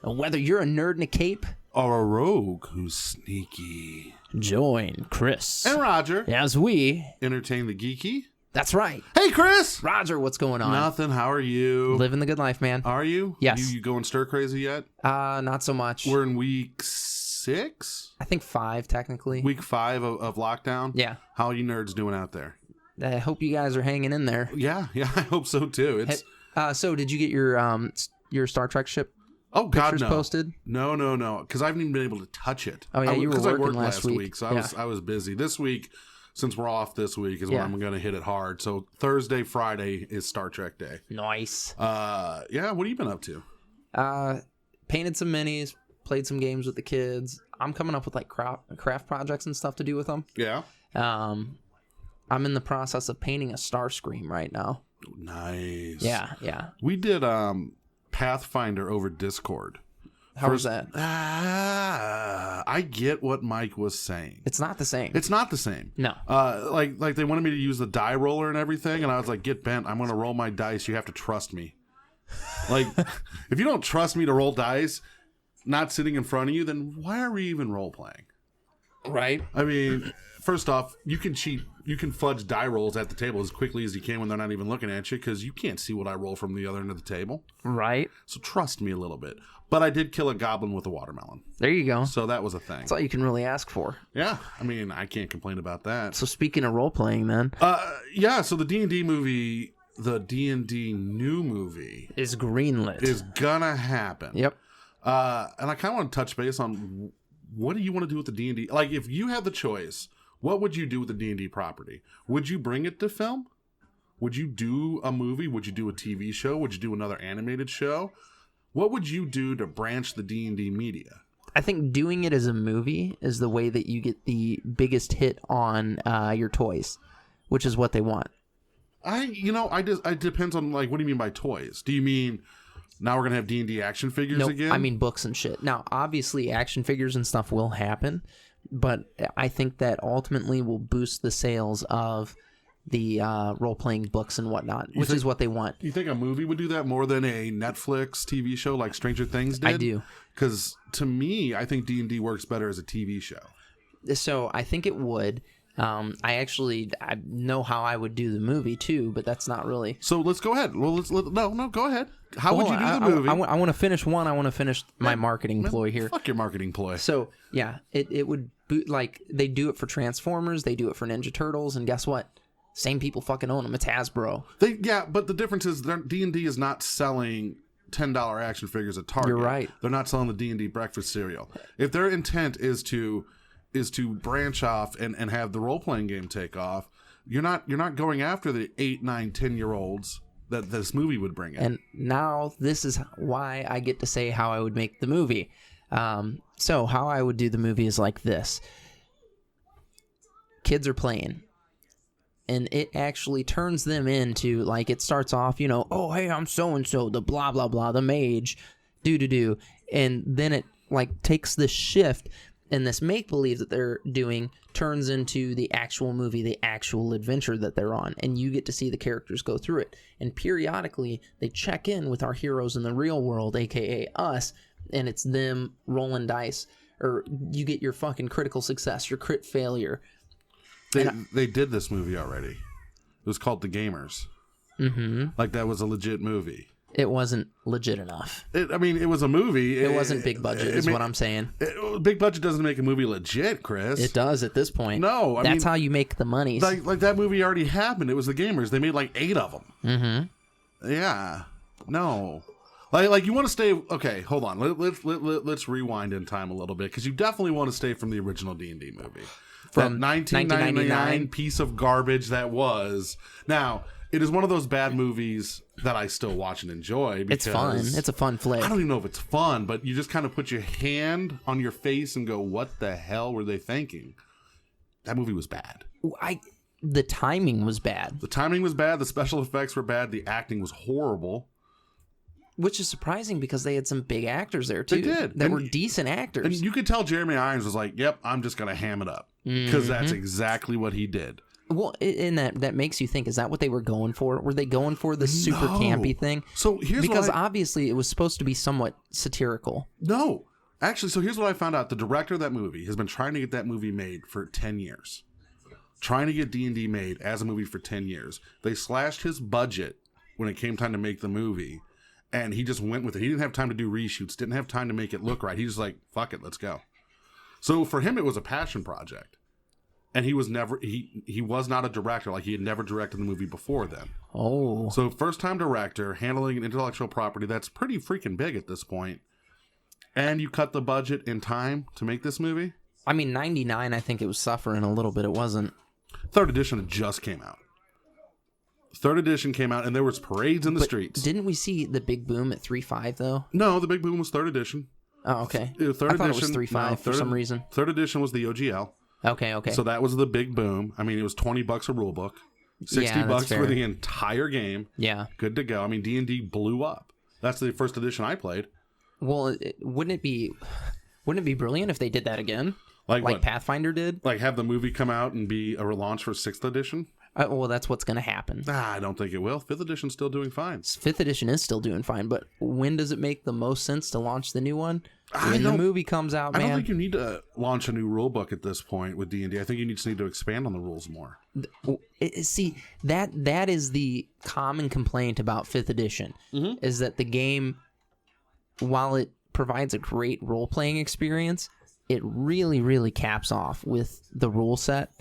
And whether you're a nerd in a cape or a rogue who's sneaky, join Chris and Roger as we entertain the geeky. That's right. Hey, Chris. Roger, what's going on? Nothing. How are you? Living the good life, man. Are you? Yes. You going stir crazy yet? Not so much. We're in week 6? I think 5, technically. Week 5 of lockdown? Yeah. How are you nerds doing out there? I hope you guys are hanging in there. Yeah, I hope so too. So did you get your Star Trek ship pictures posted? No, because I haven't even been able to touch it. Oh yeah, you were working I worked last week. So I was busy. This week, since we're off this week, is when I'm going to hit it hard. So Thursday, Friday is Star Trek Day. Nice. Yeah, what have you been up to? Painted some minis, played some games with the kids. I'm coming up with like craft projects and stuff to do with them. Yeah. I'm in the process of painting a Starscream right now. Nice. Yeah. We did Pathfinder over Discord. How was that? I get what Mike was saying. It's not the same. It's not the same. No. Like they wanted me to use the die roller and everything, and I was like, get bent. I'm going to roll my dice. You have to trust me. Like, if you don't trust me to roll dice, not sitting in front of you, then why are we even role playing? Right. I mean, first off, you can cheat. You can fudge die rolls at the table as quickly as you can when they're not even looking at you, because you can't see what I roll from the other end of the table. Right. So trust me a little bit. But I did kill a goblin with a watermelon. There you go. So that was a thing. That's all you can really ask for. Yeah. I mean, I can't complain about that. So speaking of role-playing then. Yeah, so the D&D movie, the D&D new movie. Is greenlit. Is gonna happen. Yep. And I kind of want to touch base on what do you want to do with the D&D? Like, if you had the choice, what would you do with the D&D property? Would you bring it to film? Would you do a movie? Would you do a TV show? Would you do another animated show? What would you do to branch the D&D media? I think doing it as a movie is the way that you get the biggest hit on your toys, which is what they want. It depends on, like, what do you mean by toys? Do you mean now we're going to have D&D action figures again? I mean books and shit. Now, obviously, action figures and stuff will happen, but I think that ultimately will boost the sales of the role-playing books and whatnot, which is what they want. You think a movie would do that more than a Netflix TV show like Stranger Things did? I do. Because to me, I think D&D works better as a TV show. So I think it would. I know how I would do the movie too, but that's not really. So let's go ahead. Well, go ahead. How would you do the movie? I want to finish one. I want to finish my marketing ploy here. Fuck your marketing ploy. So yeah, it would like they do it for Transformers, they do it for Ninja Turtles, and guess what? Same people fucking own them. It's Hasbro. But the difference is D&D is not selling $10 action figures at Target. You're right. They're not selling the D&D breakfast cereal. If their intent is to branch off and have the role-playing game take off, you're not going after the 8, 9, 10-year-olds that this movie would bring in. And now this is why I get to say how I would make the movie. So how I would do the movie is like this. Kids are playing. And it actually turns them into, like, it starts off, oh, hey, I'm so-and-so, the blah, blah, blah, the mage, do. And then it, like, takes this shift, and this make-believe that they're doing turns into the actual movie, the actual adventure that they're on. And you get to see the characters go through it. And periodically, they check in with our heroes in the real world, a.k.a. us, and it's them rolling dice. Or you get your fucking critical success, your crit failure. They did this movie already. It was called The Gamers. Mm-hmm. Like, that was a legit movie. It wasn't legit enough. It was a movie. It wasn't big budget, is what I'm saying. Big budget doesn't make a movie legit, Chris. It does at this point. No, that's how you make the money. Like that movie already happened. It was The Gamers. They made like 8 of them. Mm-hmm. Yeah. No. Like you want to stay. Okay, hold on. Let's rewind in time a little bit, because you definitely want to stay from the original D&D movie. From 1999 piece of garbage that was. Now, it is one of those bad movies that I still watch and enjoy. Because it's fun. It's a fun flick. I don't even know if it's fun, but you just kind of put your hand on your face and go, what the hell were they thinking? That movie was bad. The timing was bad. The timing was bad. The special effects were bad. The acting was horrible. Which is surprising because they had some big actors there, too. They did. That were decent actors. And you could tell Jeremy Irons was like, yep, I'm just going to ham it up. Because that's exactly what he did. Well, in that makes you think, is that what they were going for? Were they going for the super campy thing? So here's because what obviously it was supposed to be somewhat satirical. No. Actually, so here's what I found out. The director of that movie has been trying to get that movie made for 10 years. Trying to get D&D made as a movie for 10 years. They slashed his budget when it came time to make the movie, and he just went with it. He didn't have time to do reshoots, didn't have time to make it look right. He was like, fuck it, let's go. So for him, it was a passion project. And he was not a director. Like, he had never directed the movie before then. Oh. So first-time director, handling an intellectual property that's pretty freaking big at this point. And you cut the budget in time to make this movie? I mean, 99, I think it was suffering a little bit. It wasn't. Third edition just came out. Third edition came out, and there was parades in the streets. Didn't we see the big boom at 3.5, though? No, the big boom was third edition. Oh, okay. Third I thought edition, it was 3.5 for some reason. Third edition was the OGL. Okay. So that was the big boom. I mean, it was $20 a rule book, $60 for the entire game. Yeah, good to go. I mean, D&D blew up. That's the first edition I played. Well, wouldn't it be brilliant if they did that again? Like what? Pathfinder did? Like have the movie come out and be a relaunch for 6th edition? Well, that's what's going to happen. I don't think it will. 5th edition's still doing fine. 5th edition is still doing fine, but when does it make the most sense to launch the new one? When the movie comes out, man. I don't think you need to launch a new rule book at this point with D&D. I think you just need to expand on the rules more. See, that is the common complaint about 5th edition, is that the game, while it provides a great role-playing experience, it really, really caps off with the rule set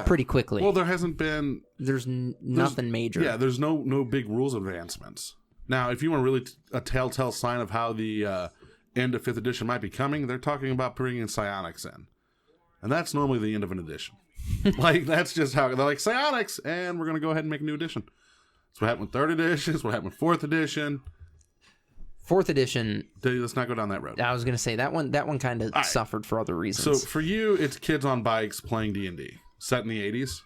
pretty quickly. Well, there hasn't been... There's nothing major. Yeah, there's no big rules advancements. Now, if you want really a telltale sign of how the end of 5th edition might be coming, they're talking about bringing psionics in. And that's normally the end of an edition. Like, that's just how... They're like, psionics! And we're going to go ahead and make a new edition. That's what happened with 3rd edition. That's what happened with 4th edition. 4th edition... Let's not go down that road. I was going to say, that one kind of suffered for other reasons. So, for you, it's kids on bikes playing D&D. Set in the 80s?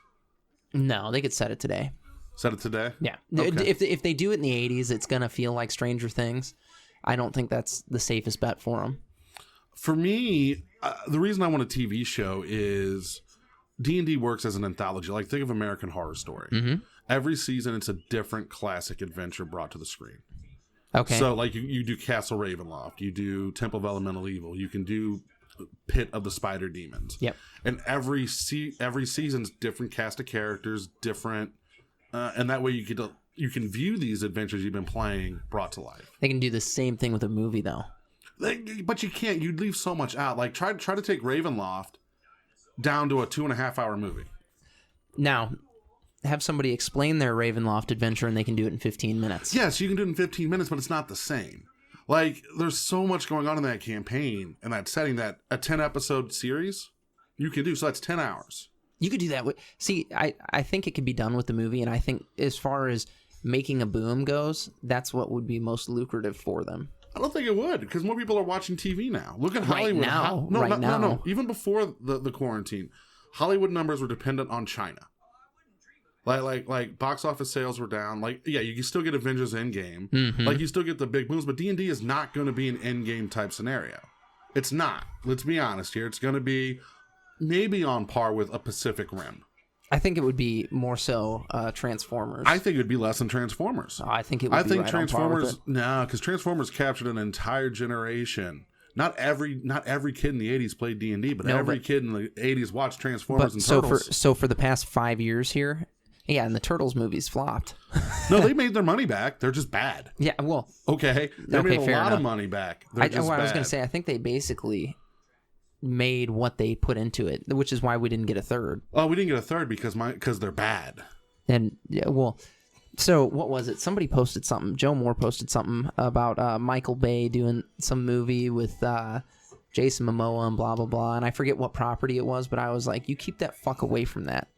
No, they could set it today. Set it today? Yeah. Okay. If they do it in the 80s, it's going to feel like Stranger Things. I don't think that's the safest bet for them. For me, the reason I want a TV show is D&D works as an anthology. Like, think of American Horror Story. Mm-hmm. Every season, it's a different classic adventure brought to the screen. Okay. So, like, you do Castle Ravenloft. You do Temple of Elemental Evil. You can do Pit of the Spider Demons. Yep. And every season's different cast of characters, different... and that way you can view these adventures you've been playing brought to life. They can do the same thing with a movie, though. But you can't. You'd leave so much out. Like, try to take Ravenloft down to a 2.5-hour movie. Now, have somebody explain their Ravenloft adventure, and they can do it in 15 minutes. Yes, you can do it in 15 minutes, but it's not the same. Like, there's so much going on in that campaign and that setting that a 10-episode series you can do. So that's 10 hours. You could do that. See, I think it could be done with the movie, and I think as far as making a boom goes, that's what would be most lucrative for them. I don't think it would, because more people are watching TV now. Look at Hollywood. Right now. No. Even before the quarantine, Hollywood numbers were dependent on China. Like box office sales were down. Like, yeah, you can still get Avengers Endgame. Mm-hmm. Like, you still get the big booms, but D&D is not going to be an Endgame type scenario. It's not. Let's be honest here. It's going to be maybe on par with a Pacific Rim. I think it would be more so Transformers. I think it would be less than Transformers. I think it would be right Transformers... on par with it. No, because Transformers captured an entire generation. Not every kid in the 80s played D&D, but every kid in the 80s watched Transformers and Turtles. So for the past 5 years here... Yeah, and the Turtles movies flopped. No, they made their money back. They're just bad. Yeah, well... Okay, they made a lot enough. of money back. I was going to say, I think they basically made what they put into it, which is why we didn't get a third. Oh, we didn't get a third because they're bad. And, yeah, well... So, what was it? Somebody posted something. Joe Moore posted something about Michael Bay doing some movie with Jason Momoa and blah, blah, blah. And I forget what property it was, but I was like, you keep that fuck away from that.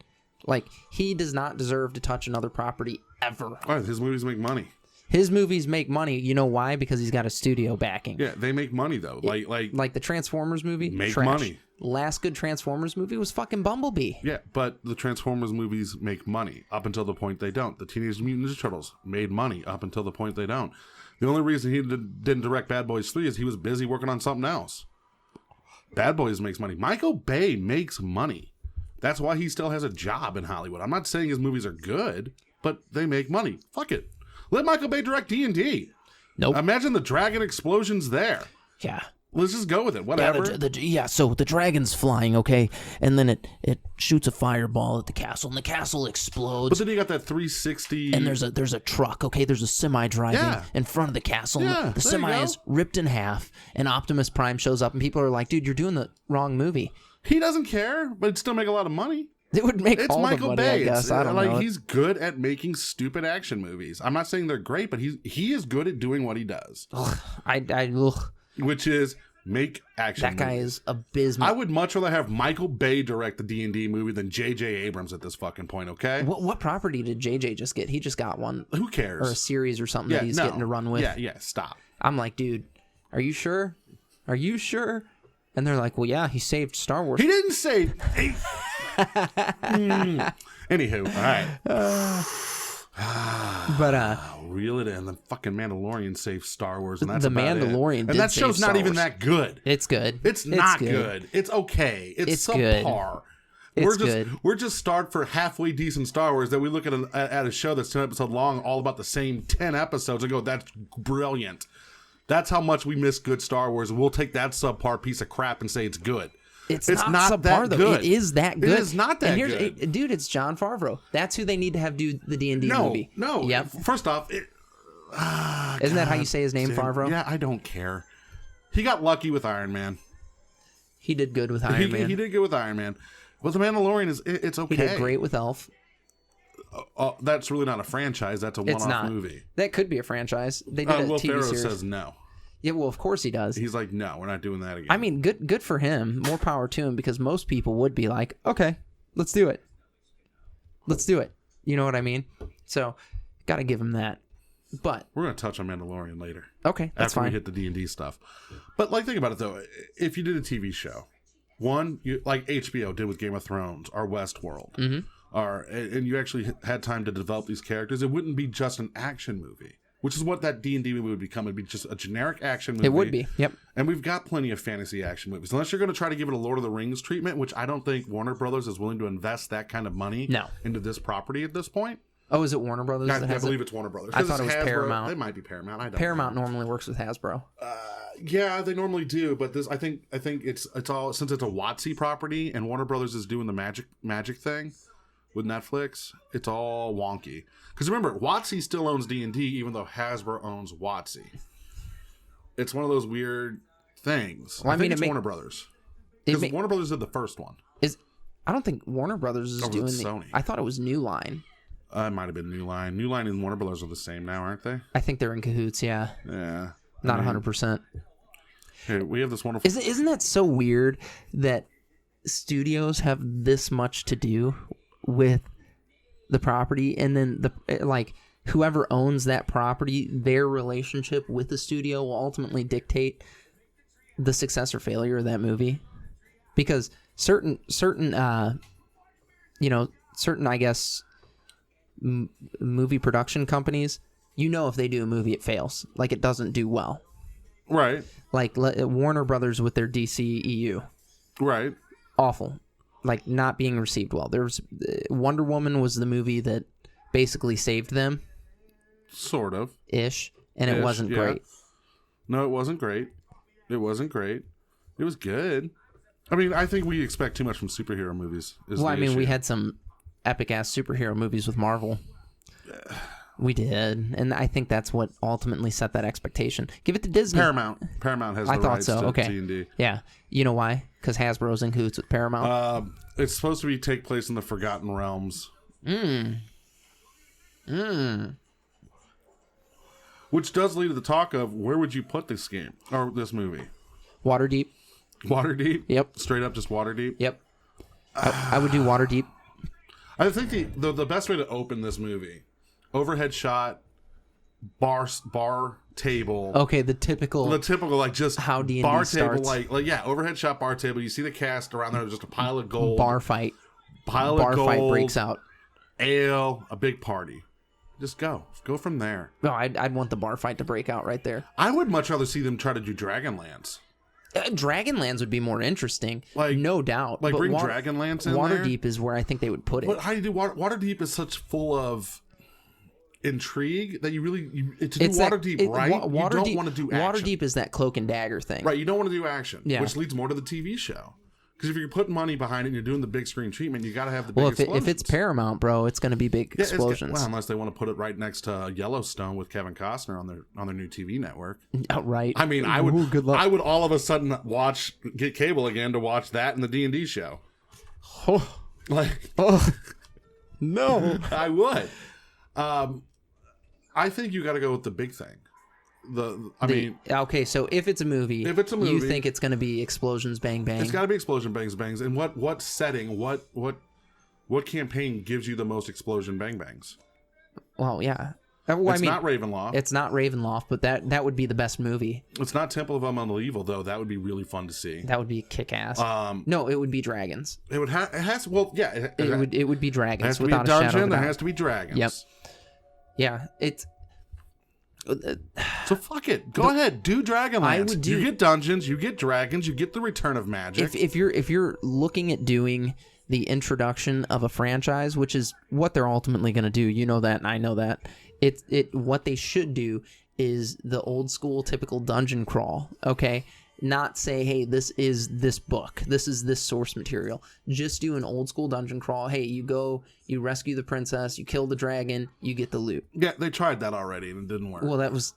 Like, he does not deserve to touch another property ever. Right, his movies make money. His movies make money. You know why? Because he's got a studio backing. Yeah, they make money, though. Like the Transformers movie? Make trash. money. Last good Transformers movie was fucking Bumblebee. Yeah, but the Transformers movies make money up until the point they don't. The Teenage Mutant Ninja Turtles made money up until the point they don't. The only reason he didn't direct Bad Boys 3 is he was busy working on something else. Bad Boys makes money. Michael Bay makes money. That's why he still has a job in Hollywood. I'm not saying his movies are good, but they make money. Fuck it. Let Michael Bay direct D&D. Nope. Imagine the dragon explosions there. Yeah. Let's just go with it. Whatever. So the dragon's flying, okay? And then it shoots a fireball at the castle, and the castle explodes. But then you got that 360... And there's a truck, okay? There's a semi driving in front of the castle. Yeah, the semi is ripped in half, and Optimus Prime shows up, and people are like, dude, you're doing the wrong movie. He doesn't care, but it'd still make a lot of money. It would make It's all Michael the money, Bay. I guess. I don't know. He's good at making stupid action movies. I'm not saying they're great, but he is good at doing what he does. Ugh. Which is make action That guy movies. is abysmal. I would much rather have Michael Bay direct the D&D movie than J.J. Abrams at this fucking point, okay? What property did JJ just get? He just got one. Who cares? Or a series or something that he's getting to run with. Yeah, stop. I'm like, dude, are you sure? Are you sure? And they're like, well, yeah, he saved Star Wars. He didn't say... Anywho, all right. But reel it in. The fucking Mandalorian saved Star Wars, and that's The about Mandalorian it. did And that save show's not Star even Wars. that good. it's good. It's not good. It's okay. It's good. subpar. It's good. We're just starved for halfway decent Star Wars that we look at a show that's 10 episodes long, all about the same 10 episodes, and go, that's brilliant. That's how much we miss good Star Wars. We'll take that subpar piece of crap and say it's good. It's not subpar, that though. good. It is that good. It is not that and good. Dude, it's Jon Favreau. That's who they need to have do the D&D movie. No. Yep. First off, Isn't that how you say his name, Favreau? Yeah, I don't care. He got lucky with Iron Man. He did good with Iron Man. He did good with Iron Man. But The Mandalorian it's okay. He did great with Elf. That's really not a franchise. That's a It's one-off not. movie. That could be a franchise. They did a Will TV Ferrell series. says no. Yeah, well, of course he does. He's like, no, we're not doing that again. I mean, good for him. More power to him, because most people would be like, okay, let's do it. Let's do it. You know what I mean? So, got to give him that. But we're going to touch on Mandalorian later. Okay, that's after fine. we hit the D&D stuff. But like, think about it though. If you did a TV show, one, like HBO did with Game of Thrones or Westworld, and you actually had time to develop these characters, it wouldn't be just an action movie. Which is what that D&D movie would become. It'd be just a generic action movie. It would be, yep. And we've got plenty of fantasy action movies. Unless you're going to try to give it a Lord of the Rings treatment, which I don't think Warner Brothers is willing to invest that kind of money into this property at this point. Oh, is it Warner Brothers? I believe it's Warner Brothers. I thought it was Hasbro. Paramount. It might be Paramount. I don't Paramount know. normally works with Hasbro. Yeah, they normally do, but this I think it's all, since it's a WotC property and Warner Brothers is doing the magic thing with Netflix, it's all wonky. Because remember, WotC still owns D&D, even though Hasbro owns WotC. It's one of those weird things. Well, I think it's Warner Brothers. Because Warner Brothers did the first one. I don't think Warner Brothers is doing Sony. I thought it was New Line. It might have been New Line. New Line and Warner Brothers are the same now, aren't they? I think they're in cahoots, yeah. Yeah. Not 100%. Here, we have this wonderful... Isn't that so weird that studios have this much to do with the property, and then whoever owns that property, their relationship with the studio will ultimately dictate the success or failure of that movie? Because certain I guess movie production companies, if they do a movie, it fails, like it doesn't do well, right? Like Warner Brothers with their DCEU, right? Awful. Like not being received well. There's Wonder Woman was the movie that basically saved them, sort of ish, and it wasn't great. No, it wasn't great. It wasn't great. It was good. I mean, I think we expect too much from superhero movies. We had some epic ass superhero movies with Marvel. We did, and I think that's what ultimately set that expectation. Give it to Disney. Paramount has the rights to D&D. Yeah. You know why? Because Hasbro's in cahoots with Paramount. It's supposed to take place in the Forgotten Realms. Which does lead to the talk of, where would you put this game or this movie? Waterdeep. Waterdeep? Yep. Straight up just Waterdeep? Yep. I would do Waterdeep. I think the best way to open this movie, overhead shot, bar table. Okay, the typical like just how D&D bar starts. table, like overhead shot bar table. You see the cast around there, just a pile of gold. Bar fight. Bar fight breaks out. Ale, a big party. Just go from there. No, I'd want the bar fight to break out right there. I would much rather see them try to do Dragonlance. Dragonlands would be more interesting, no doubt. Like, bring Dragonlance in there. Waterdeep is where I think they would put it. But how do you do Waterdeep is such full of intrigue that you do Waterdeep right, you don't want to do action. Waterdeep is that cloak and dagger thing. Right, you don't want to do action, which leads more to the TV show. Because if you're putting money behind it and you're doing the big screen treatment, you got to have the big explosions. If it's Paramount, bro, it's going to be big explosions. Unless they want to put it right next to Yellowstone with Kevin Costner on their new TV network. Right. I mean, I would all of a sudden get cable again to watch that and the D&D show. No, I would. I think you got to go with the big thing. Okay, so if it's a movie, you think it's going to be explosions, bang bang. It's got to be explosion, bangs bangs. And what setting, what campaign gives you the most explosion, bang bangs? Well, yeah. It's not Ravenloft. It's not Ravenloft, but that would be the best movie. It's not Temple of Elemental Evil, though. That would be really fun to see. That would be kick-ass. No, it would be dragons. It would have. It has. Well, yeah. It would be dragons. It has to be a dungeon. There has to be dragons. Yep. Yeah. It's. So fuck it. Go ahead. Do Dragonlance. You get dungeons. You get dragons. You get the return of magic. If you're looking at doing the introduction of a franchise, which is what they're ultimately going to do, you know that, and I know that. What they should do is the old school typical dungeon crawl, okay? Not say, hey, this is this book, this is this source material. Just do an old school dungeon crawl. Hey, you go, you rescue the princess, you kill the dragon, you get the loot. Yeah, they tried that already and it didn't work. Well, that was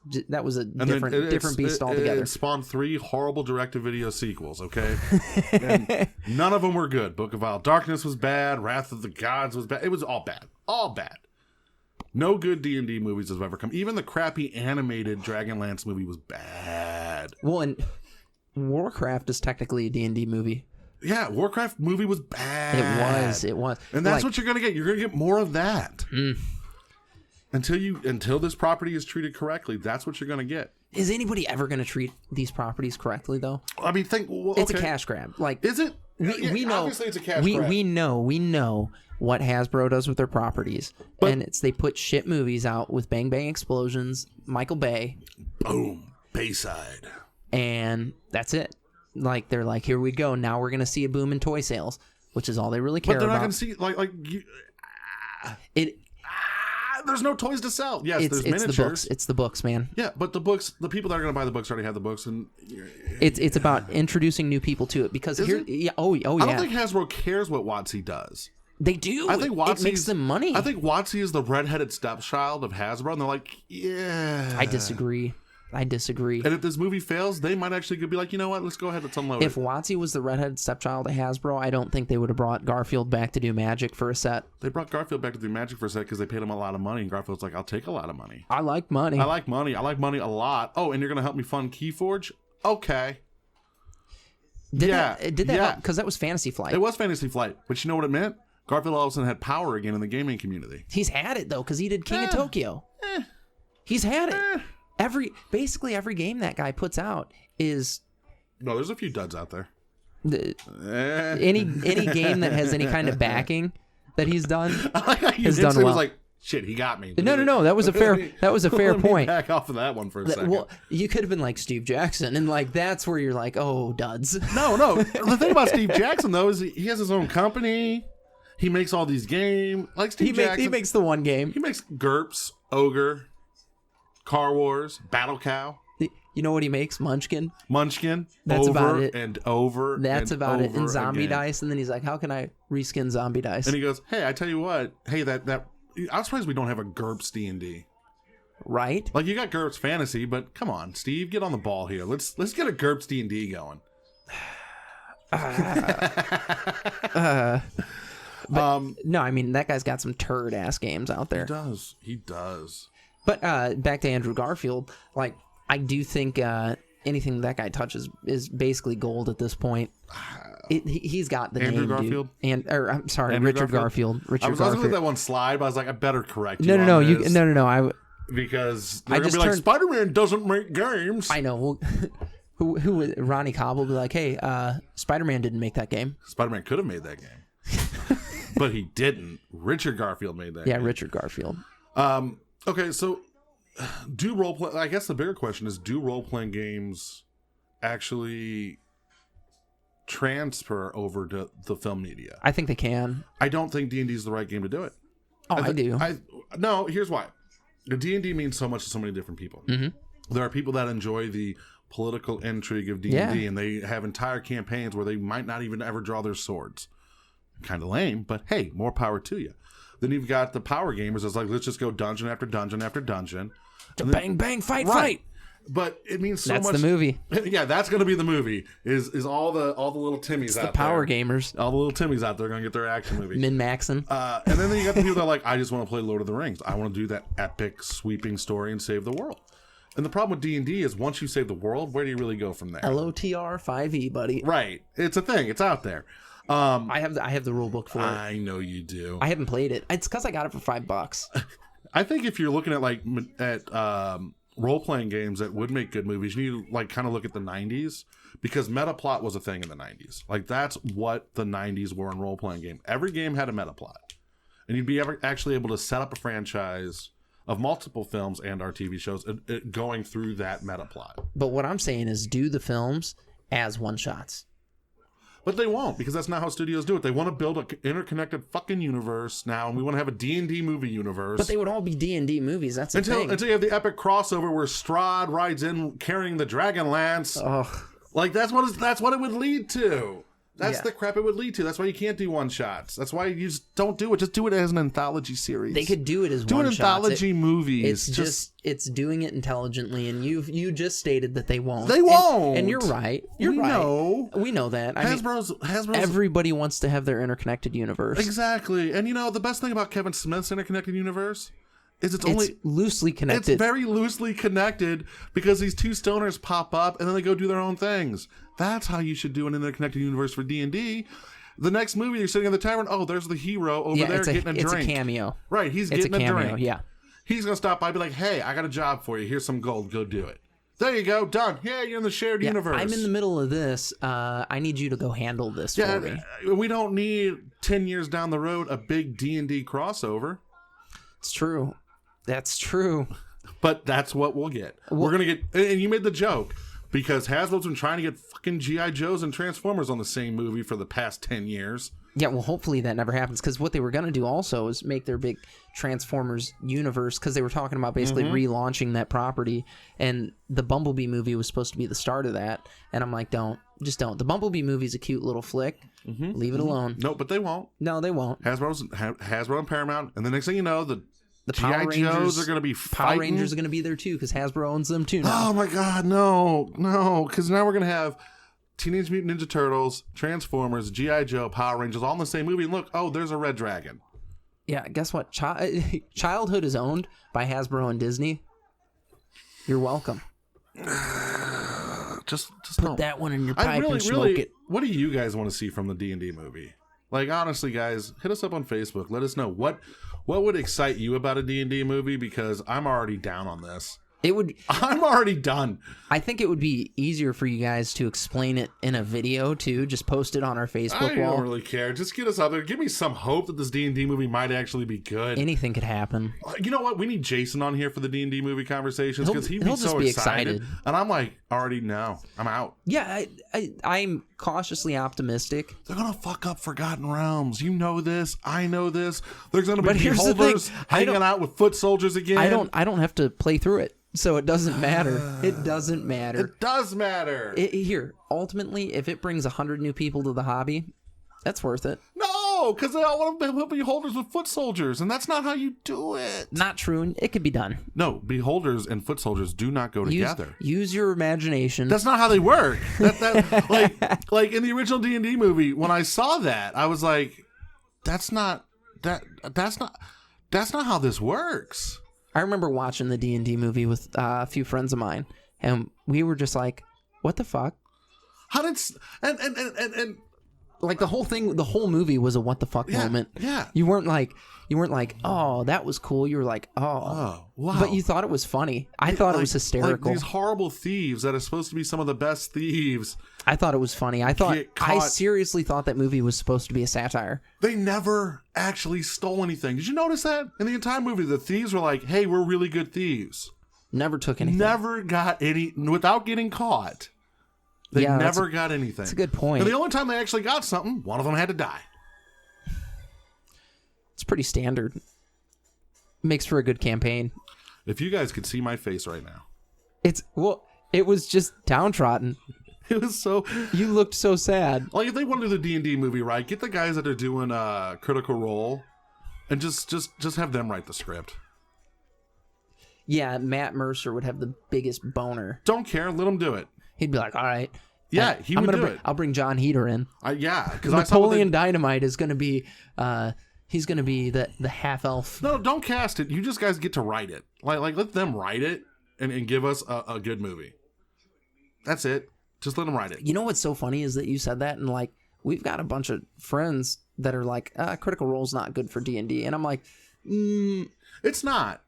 a different beast altogether. It spawned 3 horrible direct-to-video sequels, okay? And none of them were good. Book of Wild Darkness was bad. Wrath of the Gods was bad. It was all bad. All bad. No good D&D movies have ever come. Even the crappy animated Dragonlance movie was bad. Well, and Warcraft is technically a D&D movie. Yeah, Warcraft movie was bad. It was. And that's what you're going to get. You're going to get more of that. Until this property is treated correctly, that's what you're going to get. Is anybody ever going to treat these properties correctly, though? I mean, it's a cash grab. Like, is it? We know. Obviously, it's a cash grab. We know what Hasbro does with their properties, and they put shit movies out with bang bang explosions, Michael Bay, boom, Bayside, and that's it. Like, they're like, here we go. Now we're gonna see a boom in toy sales, which is all they really care about. But they're not gonna see there's no toys to sell. Yes, there's miniatures. It's the books, man. Yeah, but the people that are going to buy the books already have the books, and it's about introducing new people to it because here. Yeah, I don't think Hasbro cares what WotC does. They do. I think WotC makes them money. I think WotC is the redheaded stepchild of Hasbro, and they're like, yeah. I disagree. And if this movie fails, they might actually be like, you know what? Let's go ahead and unload it. If WotC was the redheaded stepchild of Hasbro, I don't think they would have brought Garfield back to do magic for a set. They brought Garfield back to do magic for a set because they paid him a lot of money, and Garfield's like, I'll take a lot of money. I like money. I like money a lot. Oh, and you're going to help me fund Keyforge? Okay. Did that help? Because that was Fantasy Flight. It was Fantasy Flight, but you know what it meant? Garfield all of a sudden had power again in the gaming community. He's had it, though, because he did King of Tokyo. He's had it. Basically every game that guy puts out is... No, there's a few duds out there. Any game that has any kind of backing that he's done has done well. It was like, shit, he got me. No. That was a fair point. Back off of that one for a second. Well, you could have been like Steve Jackson, and like that's where you're like, oh, duds. No. The thing about Steve Jackson though is he has his own company. He makes all these games. Like Steve Jackson, he makes the one game. He makes GURPS, Ogre, Car Wars, Battle Cow. You know what he makes? Munchkin. That's about it. And over. That's and about over it. And Zombie again. Dice. And then he's like, how can I reskin Zombie Dice? And he goes, hey, I tell you what. Hey, that I'm surprised we don't have a GURPS D&D. Right? Like, you got GURPS Fantasy, but come on, Steve, get on the ball here. Let's get a GURPS D&D going. No, I mean, that guy's got some turd ass games out there. He does. But back to Andrew Garfield, like, I do think anything that guy touches is basically gold at this point. He's got the Andrew name, Garfield? Dude. I'm sorry, Andrew Richard Garfield. I was going to let that one slide, but I was like, I better correct you. No. Because they're going to be like, Spider-Man doesn't make games. I know. Well, who Ronnie Cobb will be like, hey, Spider-Man didn't make that game. Spider-Man could have made that game. But he didn't. Richard Garfield made that game. Yeah, Richard Garfield. Okay, so do role-play... I guess the bigger question is, do role-playing games actually transfer over to the film media. I think they can. I don't think D&D is the right game to do it. Oh, I do. No, here's why. The D&D means so much to so many different people. There are people that enjoy the political intrigue of D&D, and they have entire campaigns where they might not even ever draw their swords. Kind of lame, but hey, more power to you. Then you've got the power gamers that's like, let's just go dungeon after dungeon after dungeon. Bang, bang, fight, fight. But it means so much. That's the movie. Yeah, that's going to be the movie. Is all the little Timmies out there. The power gamers. All the little Timmies out there are going to get their action movie. Min-maxing. And then you got the people that are like, I just want to play Lord of the Rings. I want to do that epic, sweeping story and save the world. And the problem with D&D is once you save the world, where do you really go from there? LOTR 5e, buddy. Right. It's a thing. It's out there. I have the rule book for it. I know you do. I haven't played it. It's because I got it for $5. I think if you're looking at role-playing games that would make good movies, you need to like kind of look at the 90s, because meta plot was a thing in the 90s. Like that's what the 90s were in role-playing game. Every game had a meta plot, and you'd be actually able to set up a franchise of multiple films and our TV shows going through that meta plot. But what I'm saying is do the films as one-shots. But they won't, because that's not how studios do it. They want to build an interconnected fucking universe now, and we want to have a D&D movie universe. But they would all be D&D movies. That's the thing. Until you have the epic crossover where Strahd rides in carrying the Dragon Lance. Oh. Like, that's what it would lead to. That's the crap it would lead to. That's why you can't do one-shots. That's why you just don't do it. Just do it as an anthology series. They could do it as one-shots. Do an anthology movie. It's doing it intelligently, and you just stated that they won't. They won't. And you're right. We know that. Hasbro's everybody wants to have their interconnected universe. Exactly. And the best thing about Kevin Smith's interconnected universe is it's only loosely connected. It's very loosely connected because these two stoners pop up and then they go do their own things. That's how you should do an interconnected universe for D&D. The next movie, you're sitting in the tavern. Oh, there's the hero over there getting a drink. It's a cameo. Right, he's getting a drink. Yeah. He's going to stop by and be like, hey, I got a job for you. Here's some gold. Go do it. There you go. Done. Yeah, you're in the shared universe. I'm in the middle of this. I need you to go handle this for me. We don't need 10 years down the road a big D&D crossover. It's true. That's true. But that's what we'll get. We're going to get... And you made the joke. Because Hasbro's been trying to get fucking G.I. Joes and Transformers on the same movie for the past 10 years. Yeah, well, hopefully that never happens. Because what they were going to do also is make their big Transformers universe. Because they were talking about basically relaunching that property. And the Bumblebee movie was supposed to be the start of that. And I'm like, don't. Just don't. The Bumblebee movie's a cute little flick. Leave it alone. No, but they won't. No, they won't. Hasbro and Paramount. And the next thing you know, the Power Rangers are going to be fighting. Power Rangers are going to be there too because Hasbro owns them too now. Oh my god, no. Because now we're going to have Teenage Mutant Ninja Turtles, Transformers, G.I. Joe, Power Rangers all in the same movie. And look, there's a Red Dragon. Yeah, guess what? Childhood is owned by Hasbro and Disney. You're welcome. Just put that one in your pipe and smoke it. What do you guys want to see from the D&D movie? Like, honestly, guys, hit us up on Facebook. Let us know what would excite you about a D&D movie, because I'm already down on this. I'm already done. I think it would be easier for you guys to explain it in a video too. Just post it on our Facebook wall. I don't really care. Just get us out there. Give me some hope that this D&D movie might actually be good. Anything could happen. You know what? We need Jason on here for the D&D movie conversations, because he'll be so excited. And I'm like, already no. I'm out. Yeah, I'm cautiously optimistic. They're gonna fuck up Forgotten Realms. You know this. I know this. There's gonna be beholders hanging out with foot soldiers again. I don't have to play through it. So it doesn't matter. It doesn't matter. It does matter. Here, ultimately, if it brings 100 new people to the hobby, that's worth it. No, because they all want to be beholders with foot soldiers, and that's not how you do it. Not true. It could be done. No, beholders and foot soldiers do not go together. Use your imagination. That's not how they work. Like in the original D&D movie, when I saw that, I was like, that's not how this works. I remember watching the D&D movie with a few friends of mine, and we were just like, "What the fuck?" How did and like the whole movie was a what the fuck moment. Yeah, you weren't like, "Oh, that was cool." You were like, "Oh, wow!" But you thought it was funny. I thought it was hysterical. Like these horrible thieves that are supposed to be some of the best thieves. I thought it was funny. I seriously thought that movie was supposed to be a satire. They never actually stole anything. Did you notice that? In the entire movie, the thieves were like, hey, we're really good thieves. Never took anything. Never got any, without getting caught. They never got anything. That's a good point. And the only time they actually got something, one of them had to die. It's pretty standard. Makes for a good campaign. If you guys could see my face right now. It was just downtrodden. It was so... You looked so sad. Like, if they want to do the D&D movie, right, get the guys that are doing Critical Role and just have them write the script. Yeah, Matt Mercer would have the biggest boner. Don't care. Let him do it. He'd be like, all right. Yeah, he would do it. I'll bring John Heater in. Yeah, because Napoleon Dynamite is going to be... he's going to be the half-elf. No, don't cast it. You just guys get to write it. Like let them write it and give us a good movie. That's it. Just let them write it. You know what's so funny is that you said that, and like we've got a bunch of friends that are like, Critical Role's not good for D&D, and I'm like, it's not.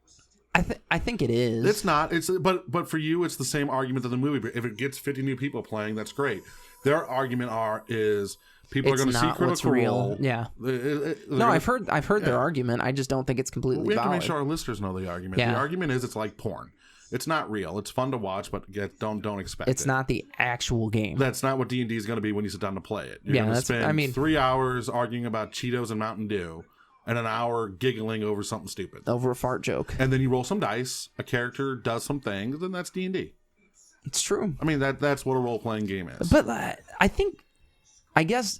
I think it is. It's not. But for you, it's the same argument of the movie. But if it gets 50 new people playing, that's great. Their argument is people are going to see Critical Role. Yeah. No, I've heard their argument. I just don't think it's completely we have valid. to make sure our listeners know the argument. Yeah. The argument is it's like porn. It's not real. It's fun to watch, but don't expect it. It's not the actual game. That's not what D&D is going to be when you sit down to play it. You're going to spend 3 hours arguing about Cheetos and Mountain Dew and an hour giggling over something stupid. Over a fart joke. And then you roll some dice, a character does some things, and that's D&D. It's true. I mean, that's what a role-playing game is. But I guess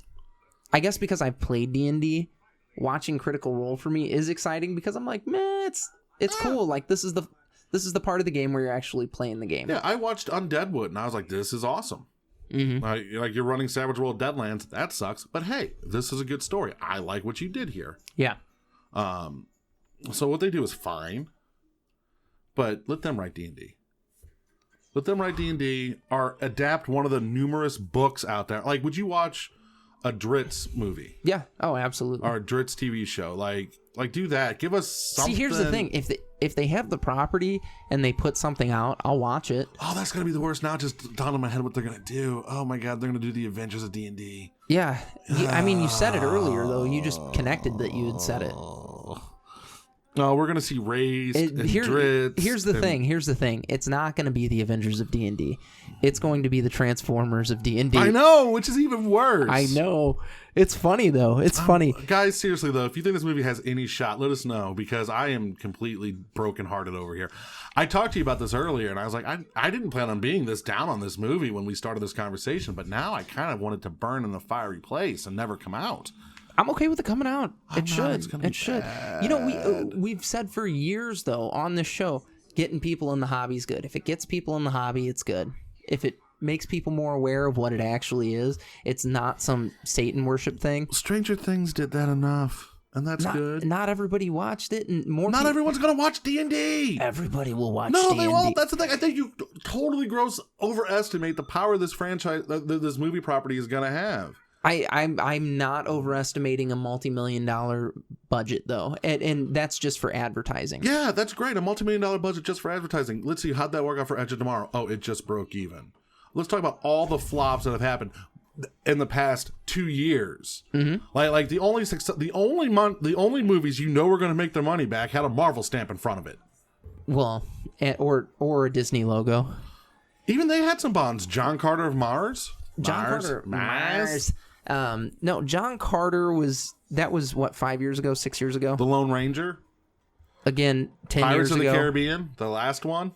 because I've played D&D, watching Critical Role for me is exciting because I'm like, man, it's cool. Like this is the part of the game where you're actually playing the game. Yeah, I watched Undeadwood and I was like, this is awesome. Mm-hmm. Like you're running Savage World Deadlands, that sucks. But hey, this is a good story. I like what you did here. Yeah. So what they do is fine, but let them write D&D. Let them write D&D or adapt one of the numerous books out there. Like, would you watch a Dritz movie? Yeah. Oh, absolutely. Or a Dritz TV show? Like do that. Give us something. See, here's the thing. If they have the property and they put something out, I'll watch it. Oh, that's gonna be the worst. Now just dawned in my head what they're gonna do. Oh my god, they're gonna do the Avengers of D&D. Yeah. I mean, you said it earlier though. You just connected that you had said it. No, we're gonna see Raised and Dritz. Here's the thing. It's not gonna be the Avengers of D&D. It's going to be the Transformers of D&D. I know, which is even worse. I know. It's funny though. It's funny. Guys, seriously though, if you think this movie has any shot, let us know because I am completely brokenhearted over here. I talked to you about this earlier and I was like, I didn't plan on being this down on this movie when we started this conversation, but now I kind of want it to burn in a fiery place and never come out. I'm okay with it coming out. It should. Bad. You know, we've said for years though on this show, getting people in the hobby is good. If it gets people in the hobby, it's good. If it makes people more aware of what it actually is, it's not some Satan worship thing. Stranger Things did that enough, and that's good. Not everybody watched it, and not everyone's gonna watch D&D. Everybody will watch. No, D&D. they won't. That's the thing. I think you totally overestimate the power this franchise, this movie property is gonna have. I'm not overestimating a multi-million-dollar budget though, and that's just for advertising. Yeah, that's great. A multi-million-dollar budget just for advertising. Let's see how'd that work out for Edge of Tomorrow. Oh, it just broke even. Let's talk about all the flops that have happened in the past 2 years. Mm-hmm. Like the only movies you know are going to make their money back had a Marvel stamp in front of it. Well, or a Disney logo. Even they had some bonds. John Carter of Mars. Mars. No, John Carter was what, 5 years ago, 6 years ago? The Lone Ranger. Again, 10 years ago. Pirates of the Caribbean, the last one.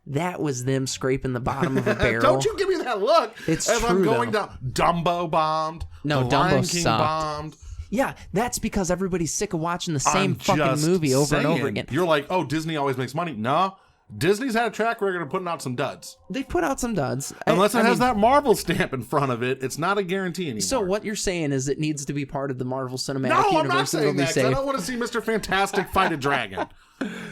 That was them scraping the bottom of a barrel. Don't you give me that look. It's as true, I'm going though. down. Dumbo bombed. No, the Lion Dumbo King sucked. bombed. Yeah, that's because everybody's sick of watching the same fucking movie over and over again. You're like, oh, Disney always makes money. No, Disney's had a track record of putting out some duds. They've put out some duds. Unless it has that Marvel stamp in front of it, it's not a guarantee anymore. So what you're saying is it needs to be part of the Marvel Cinematic Universe. No, I'm not saying that. I don't want to see Mr. Fantastic fight a dragon.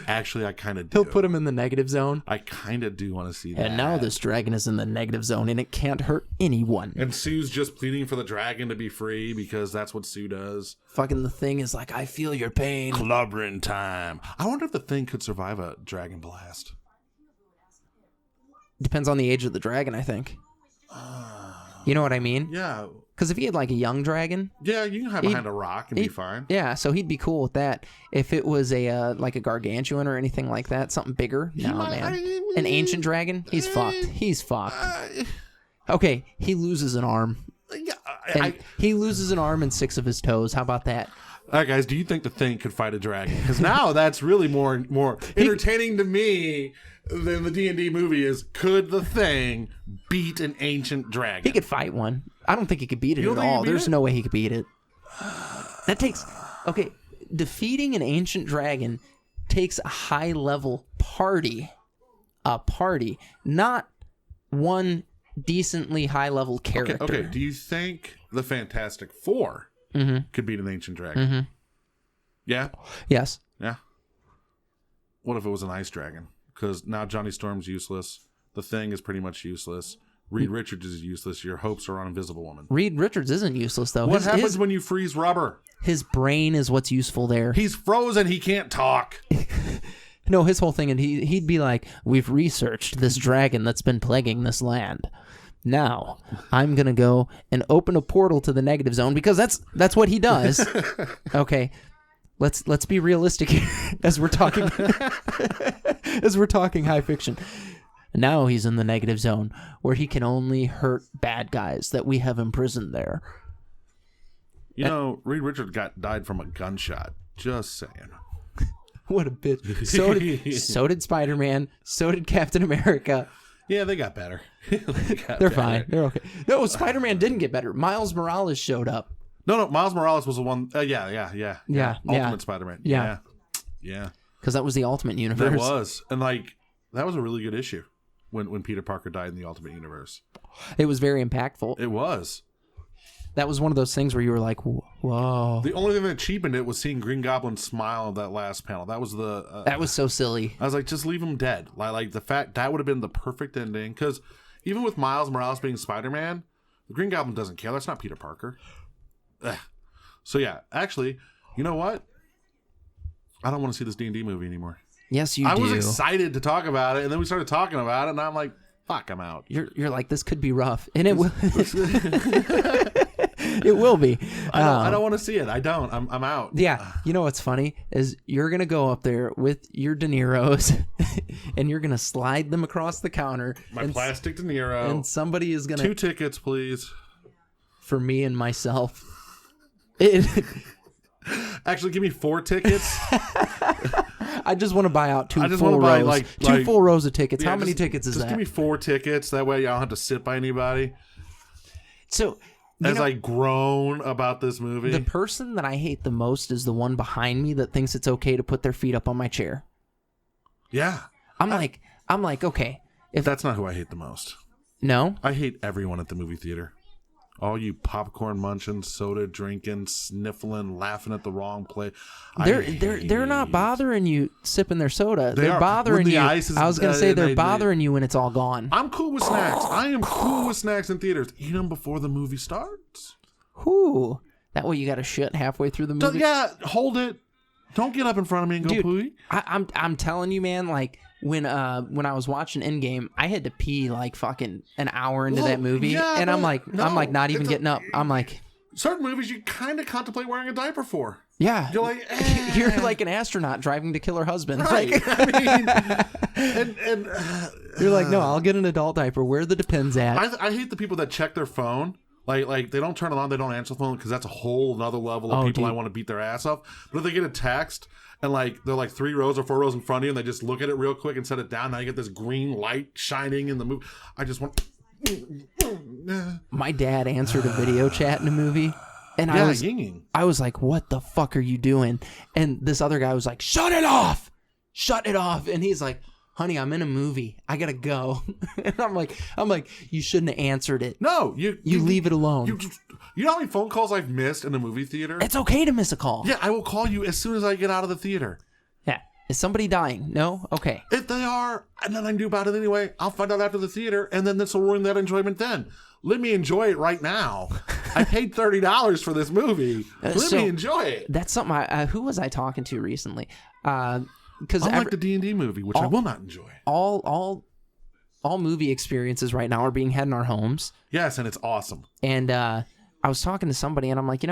Actually, I kind of do. He'll put him in the negative zone. I kind of do want to see that. And now this dragon is in the negative zone, and it can't hurt anyone. And Sue's just pleading for the dragon to be free because that's what Sue does. Fucking the Thing is like, I feel your pain. Clobbering time. I wonder if the Thing could survive a dragon blast. Depends on the age of the dragon, I think. You know what I mean? Yeah. Because if he had like a young dragon, yeah, you can hide behind a rock and be fine. Yeah, so he'd be cool with that. If it was a like a gargantuan or anything like that, something bigger, man. An ancient dragon, he's fucked. He's fucked. Okay, he loses an arm. Yeah, he loses an arm and 6 of his toes. How about that? All right, guys, do you think the Thing could fight a dragon? Because now that's really more entertaining to me than the D&D movie is. Could the Thing beat an ancient dragon? He could fight one. I don't think he could beat it You at don't think he all. could beat There's it? no way he could beat it. That takes... Okay, defeating an ancient dragon takes a high-level party. A party. Not one decently high-level character. Okay, do you think the Fantastic Four could beat an ancient dragon? Mm-hmm. Yeah? Yes. Yeah. What if it was an ice dragon? Because now Johnny Storm's useless. The Thing is pretty much useless. Reed Richards is useless. Your hopes are on Invisible Woman. Reed Richards isn't useless, though. What happens when you freeze rubber? His brain is what's useful there. He's frozen. He can't talk. No, his whole thing, and he'd be like, we've researched this dragon that's been plaguing this land. Now, I'm going to go and open a portal to the negative zone, because that's what he does. Okay, let's be realistic here as we're talking high fiction. Now he's in the negative zone, where he can only hurt bad guys that we have imprisoned there. You know, Reed Richards died from a gunshot. Just saying. What a bitch. So did Spider-Man. So did Captain America. Yeah, they got better. They're fine. They're okay. No, Spider-Man didn't get better. Miles Morales showed up. No, Miles Morales was the one. Yeah. Ultimate Spider-Man. Yeah. Because that was the Ultimate Universe. That was. And, that was a really good issue when Peter Parker died in the Ultimate Universe. It was very impactful. It was. That was one of those things where you were like, whoa. The only thing that cheapened it was seeing Green Goblin smile at that last panel. That was the... that was so silly. I was like, just leave him dead. Like the fact that would have been the perfect ending. Because even with Miles Morales being Spider-Man, the Green Goblin doesn't care. That's not Peter Parker. Ugh. So yeah, actually, you know what? I don't want to see this D&D movie anymore. Yes, you do. I was excited to talk about it, and then we started talking about it, and I'm like, fuck, I'm out. You're like, this could be rough. And it will. It will be. I don't want to see it. I don't. I'm out. Yeah. You know what's funny is you're going to go up there with your De Niro's and you're going to slide them across the counter. My plastic De Niro. And somebody is going to... 2 tickets, please. For me and myself. Actually, give me 4 tickets. I just want to buy out 2 full rows. Two full rows of tickets. How many tickets is that? Just give me 4 tickets. That way I don't have to sit by anybody. So... I groan about this movie. The person that I hate the most is the one behind me that thinks it's okay to put their feet up on my chair. Yeah. I'm like, okay. If that's not who I hate the most. No? I hate everyone at the movie theater. All you popcorn munching, soda drinking, sniffling, laughing at the wrong place. They're not bothering you sipping their soda. They're are. bothering When the you. ice is, I was going to say they're bothering you when it's all gone. I'm cool with snacks. I am cool with snacks in theaters. Eat them before the movie starts. Whoo. That way you got to shit halfway through the movie. Yeah, hold it. Don't get up in front of me and go poo. I'm telling you, man, like when I was watching Endgame, I had to pee like fucking an hour into that movie, and I'm like not even getting up. I'm like, certain movies you kind of contemplate wearing a diaper for. Yeah, you're like you're like an astronaut driving to kill her husband. Right. Like, I mean, and you're like, no, I'll get an adult diaper. Where are the Depends at? I hate the people that check their phone. Like they don't turn it on, they don't answer the phone, because that's a whole another level of people I want to beat their ass up. But if they get a text and they're like 3 rows or 4 rows in front of you, and they just look at it real quick and set it down, now you get this green light shining in the movie. I just want. My dad answered a video chat in a movie, and I was like, "What the fuck are you doing?" And this other guy was like, "Shut it off, and he's like, honey, I'm in a movie. I gotta go. And I'm like, you shouldn't have answered it. No, you leave it alone. You know how many phone calls I've missed in the movie theater? It's okay to miss a call. Yeah, I will call you as soon as I get out of the theater. Yeah. Is somebody dying? No? Okay. If they are, and then I knew about it anyway, I'll find out after the theater, and then this will ruin that enjoyment then. Let me enjoy it right now. I paid $30 for this movie. Let me enjoy it. That's something who was I talking to recently? Because unlike the D&D movie, which I will not enjoy. All movie experiences right now are being had in our homes. Yes, and it's awesome. And I was talking to somebody, and I'm like,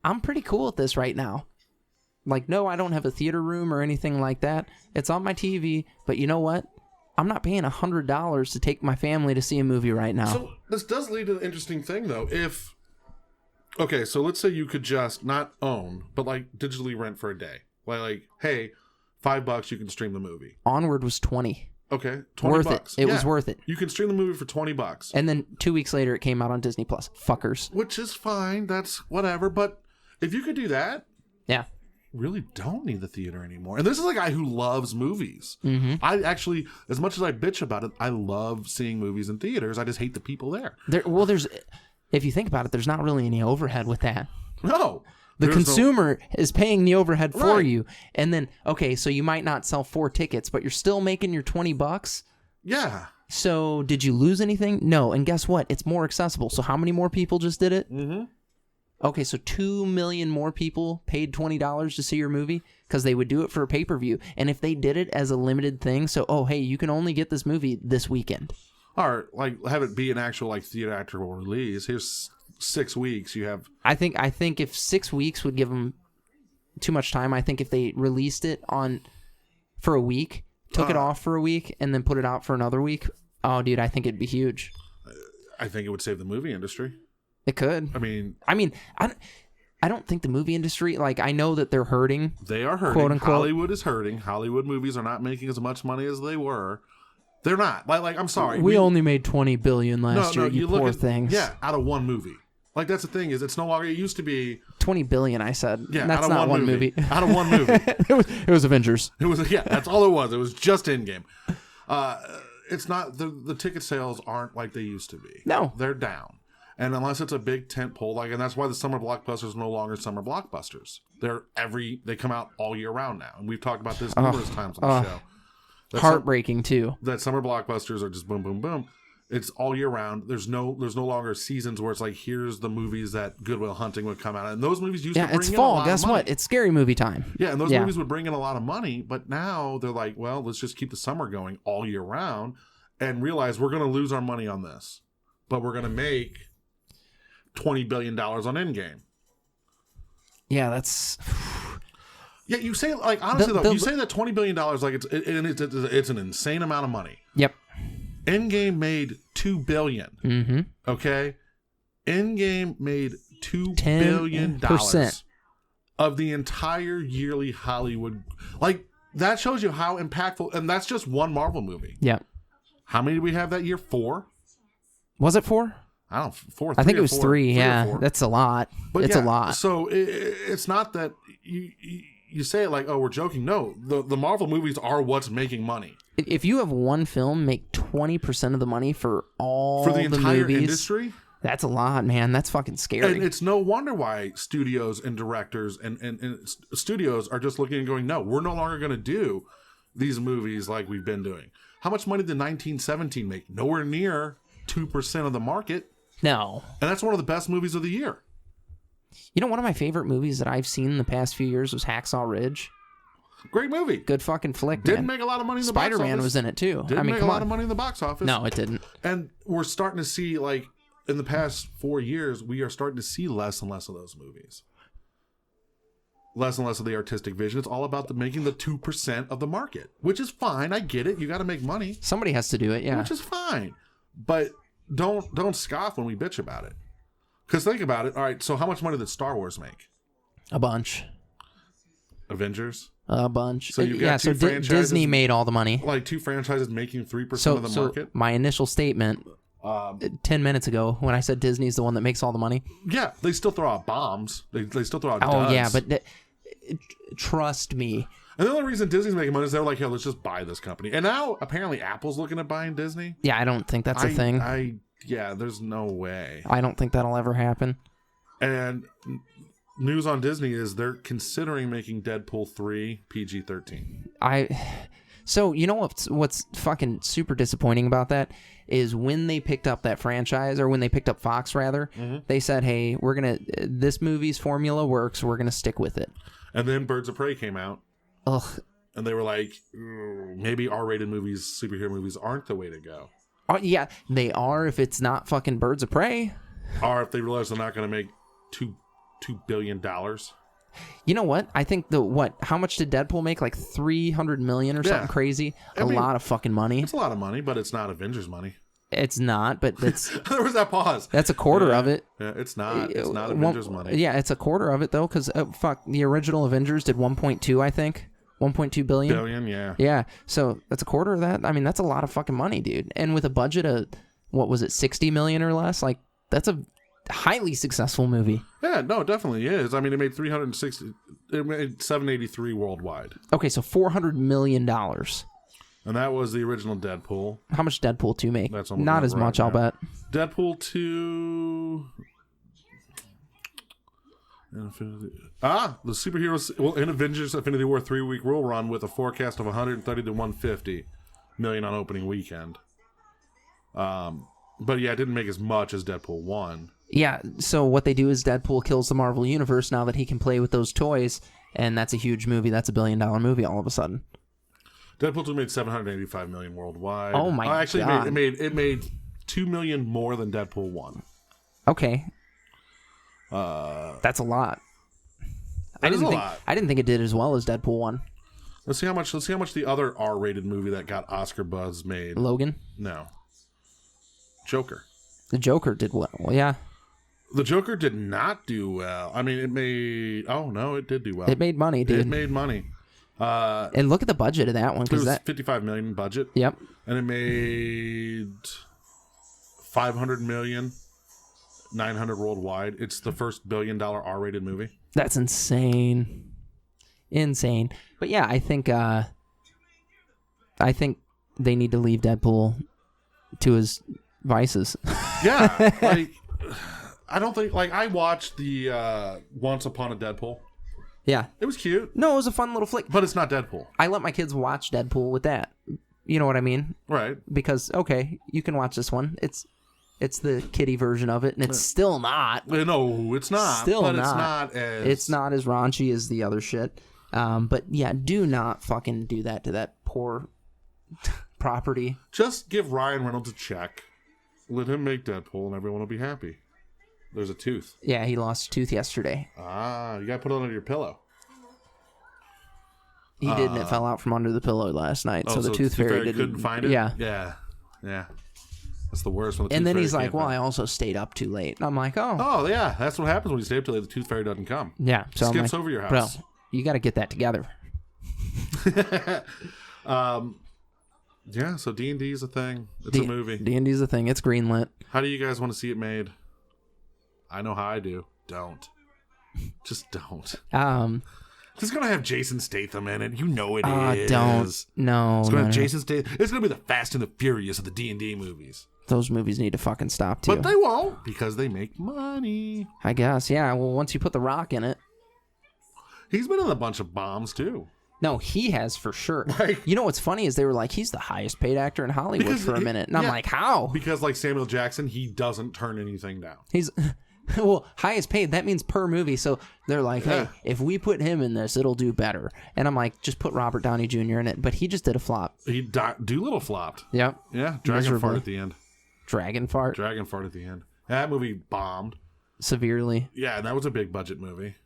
I'm pretty cool at this right now. Like, no, I don't have a theater room or anything like that. It's on my TV, but you know what? I'm not paying $100 to take my family to see a movie right now. So this does lead to an interesting thing, though. Okay, so let's say you could just not own, but like digitally rent for a day. Like hey, $5 you can stream the movie. Onward was 20. Okay, 20 worth bucks. It was worth it. You can stream the movie for $20. And then 2 weeks later, it came out on Disney Plus. Fuckers. Which is fine. That's whatever. But if you could do that, yeah, really don't need the theater anymore. And this is a guy who loves movies. Mm-hmm. I actually, as much as I bitch about it, I love seeing movies in theaters. I just hate the people there. There's, if you think about it, there's not really any overhead with that. No. The consumer is paying the overhead for Right. you. And then, okay, so you might not sell 4 tickets, but you're still making your $20. Yeah. So did you lose anything? No. And guess what? It's more accessible. So how many more people just did it? Mm-hmm. Okay, so 2 million more people paid $20 to see your movie because they would do it for a pay-per-view. And if they did it as a limited thing, so, oh, hey, you can only get this movie this weekend. Or like have it be an actual like theatrical release. Here's 6 weeks. You have. I think if 6 weeks would give them too much time, I think if they released it for a week, took it off for a week, and then put it out for another week, oh, dude, I think it'd be huge. I think it would save the movie industry. It could. I mean, I don't think the movie industry, like, I know that they're hurting. They are hurting. Quote unquote. Hollywood is hurting. Hollywood movies are not making as much money as they were. They're not. Like I'm sorry. We only made $20 billion last year, you poor things. Yeah, out of one movie. Like, that's the thing, is it's no longer, it used to be $20 billion, I said. Yeah, that's out of not one movie. Out of one movie. It was Avengers. It was, yeah, that's all it was. It was just Endgame. It's not, the ticket sales aren't like they used to be. No. They're down. And unless it's a big tent pole, like, and that's why the summer blockbusters are no longer summer blockbusters. They come out all year round now. And we've talked about this numerous times on the show. Heartbreaking too. That summer blockbusters are just boom, boom, boom. It's all year round. There's no longer seasons where it's like, here's the movies that Good Will Hunting would come out. And those movies used to bring it's in fall. a lot Guess of money. what? It's scary movie time. Yeah, and those movies would bring in a lot of money. But now they're like, well, let's just keep the summer going all year round and realize we're going to lose our money on this. But we're going to make $20 billion on Endgame. Yeah, that's... Yeah, you say, like, honestly, you say that $20 billion, like, it's an insane amount of money. Yep. Endgame made $2 billion. Mm-hmm. Okay? Endgame made $2 billion of the entire yearly Hollywood. Like, that shows you how impactful, and that's just one Marvel movie. Yeah. How many did we have that year? 4? Was it 4? I don't know, 4. I think it was 4, 3. Yeah, 4. that's a lot. But it's a lot. So it's not that you say it like, oh, we're joking. No, the Marvel movies are what's making money. If you have one film make 20% of the money for all for the entire movies, industry, that's a lot, man. That's fucking scary. And it's no wonder why studios and directors and studios are just looking and going, no, we're no longer going to do these movies like we've been doing. How much money did 1917 make? Nowhere near 2% of the market. No. And that's one of the best movies of the year. You know, one of my favorite movies that I've seen in the past few years was Hacksaw Ridge. Great movie. Good fucking flick, Didn't man. make a lot of money in the box office. Spider-Man was in it, too. Didn't make come a lot on. of money in the box office. No, it didn't. And we're starting to see, like, in the past 4 years, we are starting to see less and less of those movies. Less and less of the artistic vision. It's all about making the 2% of the market, which is fine. I get it. You got to make money. Somebody has to do it, yeah. Which is fine. But don't scoff when we bitch about it. Because think about it. All right, so how much money did Star Wars make? A bunch. Avengers? A bunch. So you've got two franchises, Disney made all the money. Like 2 franchises making 3% of the market? My initial statement 10 minutes ago when I said Disney's the one that makes all the money. Yeah, they still throw out bombs. They still throw out Oh, duds. yeah, but trust me. And the only reason Disney's making money is they're like, yo, let's just buy this company. And now, apparently, Apple's looking at buying Disney. Yeah, I don't think that's a thing. Yeah, there's no way. I don't think that'll ever happen. And news on Disney is they're considering making Deadpool 3 PG-13. So, you know what's fucking super disappointing about that is when they picked up that franchise, or when they picked up Fox, rather, they said, hey, this movie's formula works, we're going to stick with it. And then Birds of Prey came out. Ugh. And they were like, maybe R-rated movies, superhero movies aren't the way to go. Oh, yeah, they are if it's not fucking Birds of Prey. Or if they realize they're not going to make $2 billion. You know what? I think how much did Deadpool make? Like 300 million or something crazy? A lot of fucking money. It's a lot of money, but it's not Avengers money. It's not, but it's... There was that pause. That's a quarter of it. Yeah, it's not. It's not Avengers money. Yeah, it's a quarter of it, though, because, the original Avengers did 1.2, I think. 1.2 billion. Billion, yeah. Yeah, so that's a quarter of that. I mean, that's a lot of fucking money, dude. And with a budget of, what was it, 60 million or less? Like, that's a highly successful movie. Yeah, no, it definitely is. I mean, it made 360... It made 783 worldwide. Okay, so $400 million. And that was the original Deadpool. How much Deadpool 2 make? That's not as much, now. I'll bet. Deadpool 2... the superheroes... Well, in Avengers Infinity War 3-week will run with a forecast of 130 to 150 million on opening weekend. But yeah, it didn't make as much as Deadpool 1. Yeah, so what they do is Deadpool kills the Marvel Universe now that he can play with those toys, and that's a huge movie. That's $1 billion movie all of a sudden. Deadpool 2 made 785 million worldwide. Oh my god! Actually, it made 2 million more than Deadpool 1. Okay, that's a lot. I didn't think it did as well as Deadpool 1. Let's see how much the other R-rated movie that got Oscar buzz made. Logan? No. Joker. The Joker did well. Yeah. The Joker did not do well. I mean, it made... Oh, no, it did do well. It made money, dude. It made money. And look at the budget of that one. It was $55 million budget. Yep. And it made 500 million, 900 worldwide. It's the first $1 billion R-rated movie. That's insane. Insane. But yeah, I think they need to leave Deadpool to his vices. Yeah. Like, I don't think... Like, I watched the Once Upon a Deadpool. Yeah. It was cute. No, it was a fun little flick. But it's not Deadpool. I let my kids watch Deadpool with that. You know what I mean? Right. Because, okay, you can watch this one. It's the kiddie version of it, and it's still not. No, it's not. Still but not. It's not as raunchy as the other shit. But yeah, do not fucking do that to that poor property. Just give Ryan Reynolds a check. Let him make Deadpool, and everyone will be happy. There's a tooth. Yeah, he lost a tooth yesterday. Ah, you gotta put it under your pillow. He did, and it fell out from under the pillow last night. So the tooth fairy couldn't find it. Yeah. That's the worst one. And then he's like, "Well, I also stayed up too late." And I'm like, "Oh, yeah, that's what happens when you stay up too late. The tooth fairy doesn't come. Yeah, so skips over your house. Bro, you got to get that together." Yeah. So D&D is a thing. It's a movie. D&D's a thing. It's greenlit. How do you guys want to see it made? I know how I do. Don't. Just don't. It's gonna have Jason Statham in it. You know it is. Don't. No. It's gonna have Jason Statham. It's gonna be the Fast and the Furious of the D&D movies. Those movies need to fucking stop too. But they won't because they make money. I guess. Yeah. Well, once you put The Rock in it. He's been in a bunch of bombs too. No, he has for sure. You know what's funny is they were like, he's the highest paid actor in Hollywood for a minute. And I'm like, how? Because like Samuel Jackson, he doesn't turn anything down. He's... Well, highest paid, that means per movie. So they're like, hey, if we put him in this, it'll do better. And I'm like, just put Robert Downey Jr. in it. But he just did a flop. Doolittle flopped. Yep. Yeah, Dragon Fart at the end. Dragon Fart? Dragon Fart at the end. That movie bombed. Severely. Yeah, that was a big budget movie.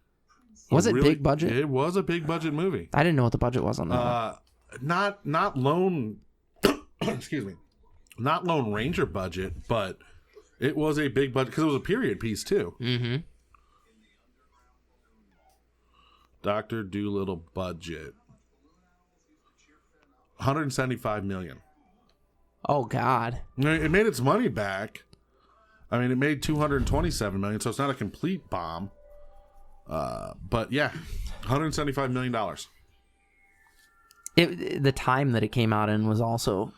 Was it big budget? It was a big budget movie. I didn't know what the budget was on that. Not Lone... excuse me. Not Lone Ranger budget, but... It was a big budget because it was a period piece too. Mm-hmm. Dr. Doolittle budget $175 million. Oh God! It made its money back. I mean, it made $227 million, so it's not a complete bomb. But yeah, $175 million. The time that it came out in was also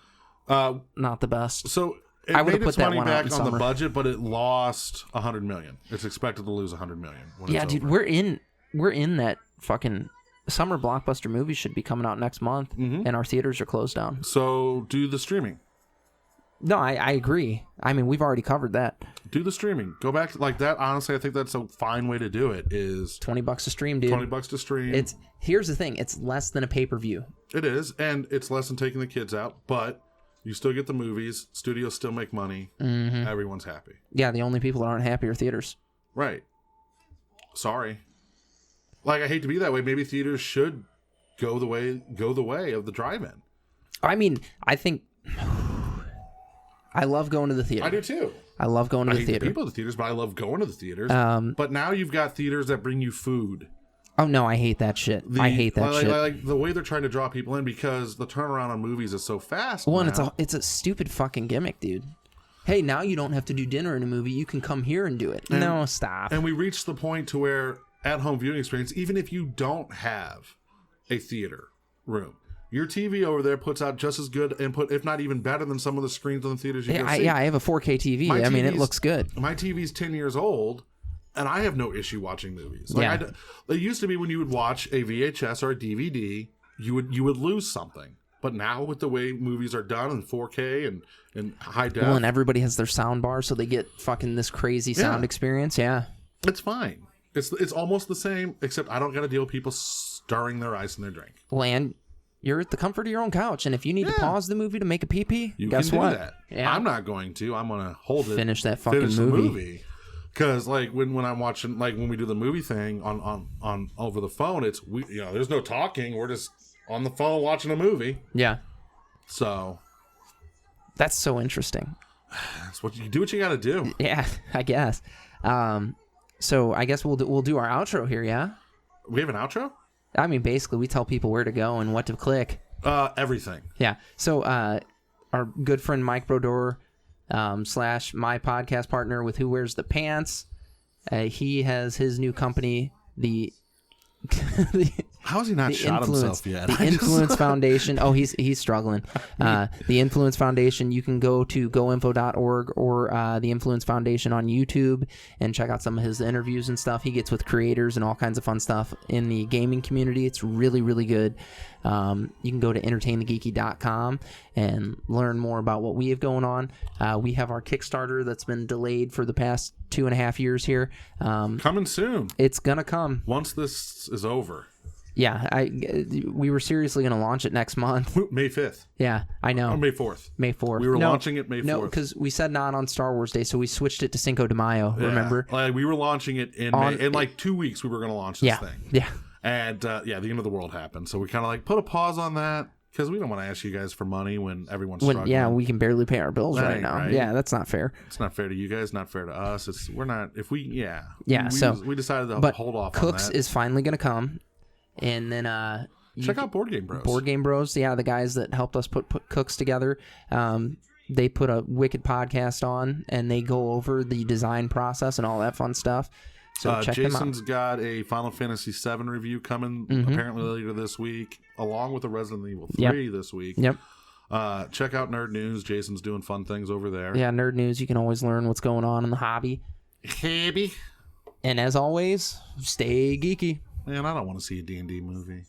not the best. So. It made its money back on the budget, but it lost $100 million. It's expected to lose $100 million. Yeah, dude, we're in that fucking summer blockbuster movie should be coming out next month, and our theaters are closed down. So do the streaming. No, I agree. I mean, we've already covered that. Do the streaming. Go back to like that. Honestly, I think that's a fine way to do it. Is $20 to stream, dude. $20 to stream. Here's the thing. It's less than a pay-per-view. It is, and it's less than taking the kids out, but. You still get the movies. Studios still make money. Mm-hmm. Everyone's happy. Yeah, the only people that aren't happy are theaters. Right. Sorry. like, I hate to be that way. Maybe theaters should go the way of the drive-in. I mean, I think I love going to the theater. I do too. I love going to the theater. The people at the theaters, but I love going to the theaters. But now you've got theaters that bring you food. Oh no, I hate that shit. I hate that shit. Like the way they're trying to draw people in because the turnaround on movies is so fast. Well, and it's a stupid fucking gimmick, dude. Hey, now you don't have to do dinner in a movie. You can come here and do it. No, stop. And we reached the point to where at-home viewing experience, even if you don't have a theater room, your TV over there puts out just as good input, if not even better than some of the screens on the theaters you go see. Yeah, I have a 4K TV. I mean, it looks good. My TV's 10 years old, and I have no issue watching movies. Like it used to be when you would watch a VHS or a DVD, you would lose something. But now with the way movies are done in 4K and high def, well, and everybody has their sound bar, so they get fucking this crazy sound experience. Yeah, it's fine. It's almost the same, except I don't got to deal with people stirring their ice in their drink. Well, and you're at the comfort of your own couch, and if you need to pause the movie to make a pee-pee, guess what? That. Yeah. I'm not going to. I'm going to hold it. Finish that fucking movie. Because like when I'm watching, like when we do the movie thing on over the phone, there's no talking. We're just on the phone watching a movie. Yeah. So that's so interesting. That's what you do. What you got to do. Yeah, I guess. So I guess we'll do our outro here. Yeah. We have an outro. I mean, basically, we tell people where to go and what to click. Everything. Yeah. So our good friend Mike Brodeur, / my podcast partner with Who Wears the Pants, he has his new company, How has he not shot himself yet? The Influence Foundation. Oh, he's struggling. The Influence Foundation. You can go to goinfo.org or the Influence Foundation on YouTube and check out some of his interviews and stuff. He gets with creators and all kinds of fun stuff in the gaming community. It's really, really good. You can go to entertainthegeeky.com and learn more about what we have going on. We have our Kickstarter that's been delayed for the past 2.5 years here. Coming soon. It's gonna come once this is over. Yeah, we were seriously going to launch it next month. May 5th. Yeah, I know. Or May 4th. May 4th. We were launching it May 4th. No, because we said not on Star Wars Day, so we switched it to Cinco de Mayo, remember? We were launching it in May. In like 2 weeks, we were going to launch this thing. Yeah. And the end of the world happened. So we kind of like put a pause on that because we don't want to ask you guys for money when everyone's struggling. Yeah, we can barely pay our bills right now. Right. Yeah, that's not fair. It's not fair to you guys, not fair to us. We decided to hold off on that. Cooks is finally going to come. And then check out Board Game Bros. Board Game Bros, yeah, the guys that helped us put Cooks together. They put a wicked podcast on, and they go over the design process and all that fun stuff. So check them out. Jason's got a Final Fantasy VII review coming apparently later this week, along with a Resident Evil 3 this week. Yep. Check out Nerd News. Jason's doing fun things over there. Yeah, Nerd News. You can always learn what's going on in the hobby. Hobby. And as always, stay geeky. Man, I don't want to see a D&D movie.